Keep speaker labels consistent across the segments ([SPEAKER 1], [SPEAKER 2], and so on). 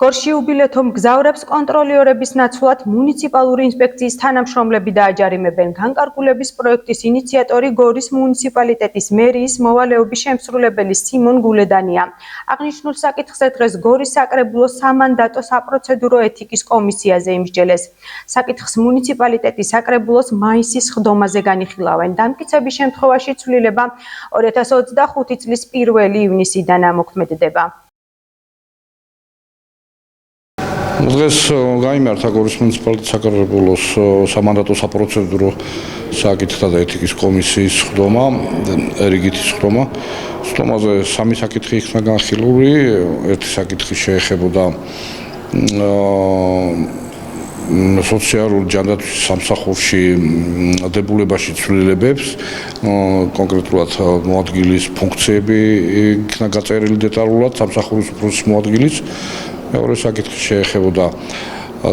[SPEAKER 1] გორში უბილეთო მგზავრებს კონტროლიორების ნაცვლად მუნიციპალური ინსპექციის თანამშრომლები დააჯარიმებენ. განკარგულების პროექტის ინიციატორი გორის მუნიციპალიტეტის მერიის მოვალეობის შემსრულებელი სიმონ გულედანია. აღნიშნულ საკითხზე დღეს გორის საკრებულოს სამანდატო საპროცედურო ეთიკის კომისიაზე იმსჯელეს. საკითხს მუნიციპალიტეტის საკრებულოს მაისის ხდომაზე განიხილავენ. დამტკიცების შემთხვევაში ცვლილება 2025 წლის 1 ივნისიდან ამოქმედდება.
[SPEAKER 2] დღეს გაიმართა გორის მუნიციპალიტეტის საკრებულოს სამანდატო საპროცედურო საკითხთა და ეთიკის კომისიის ხდომა, რიგითის ხდომა. ხდომაზე სამი საკითხი იქნა განხილული. ერთი საკითხი შეეხებოდა სოციალური ჯანდაცვის სამსახურში დებულებაში ცვლილებებს, კონკრეტულად მოადგილის ფუნქციები იქნა გაწერილი დეტალურად სამსახურის უფროსის მოადგილის. მეორე საკითხი შეეხებოდა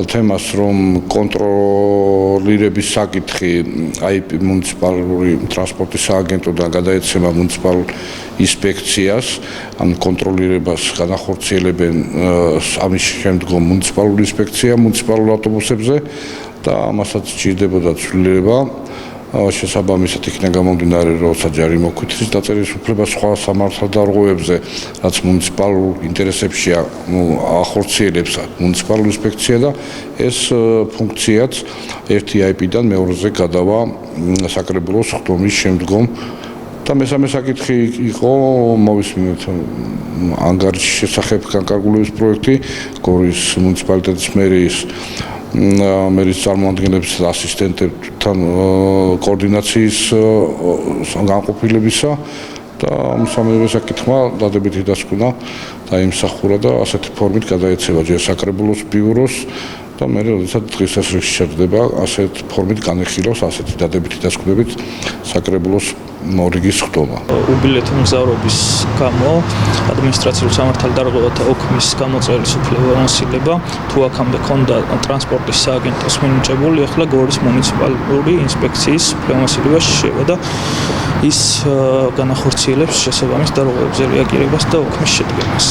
[SPEAKER 2] თემას, რომ კონტროლირების საკითხი IP მუნიციპალური ტრანსპორტის სააგენტოდან გადაეცემა მუნიციპალურ ინსპექციას, ან კონტროლირებას განახორციელებენ ამის შემდგომ მუნიციპალური ინსპექცია მუნიციპალურ ავტობუსებზე და ამასაც სჭირდებოდა ცვლილება. შესაბამისად იქნა გამომდინარე, როცა ჯარიმო კითხვის დაწერის უფლება სხვა სამართალდარღვევებზე, რაც მუნიციპალურ ინტერესებშია, ახორციელებს მუნიციპალური ინსპექცია და ეს ფუნქციაც ერთი IP-დან მეორეზე გადავა საკრებულოს ხდომის შემდგომ. და მესამე საკითხი იყო მოვისმინეთ ანგარიშის შესახებ განკარგულების პროექტი გორის მუნიციპალიტეტის მერის წარმოადგენლების ასისტენტებთან კოორდინაციის განყოფილებისა და მესამე საკითხმა დადებითი დასკვნა დაიმსახურა და ასეთი ფორმით გადაეცემა ჯერ საკრებულოს ბიუროს და მე როდესაც დღის წესრიგში შედგება ასეთ ფორმით განეხილავს ასეთი დადებითი დასკვნებით საკრებულოს მორიგის ხდომა.
[SPEAKER 3] უბილეთო მგზავრობის გამო ადმინისტრაციული სამართალდარღვევათა ოქმის გამოწერის უფლებამოსილება თუ აქამდე ჰქონდა ტრანსპორტის სააგენტოს მინიჭებული, ახლა გორის მუნიციპალური ინსპექციის უფლებამოსილება შევა და ის განახორციელებს შესაბამის დარღვევებზე რეაგირებას და ოქმის შედგენას.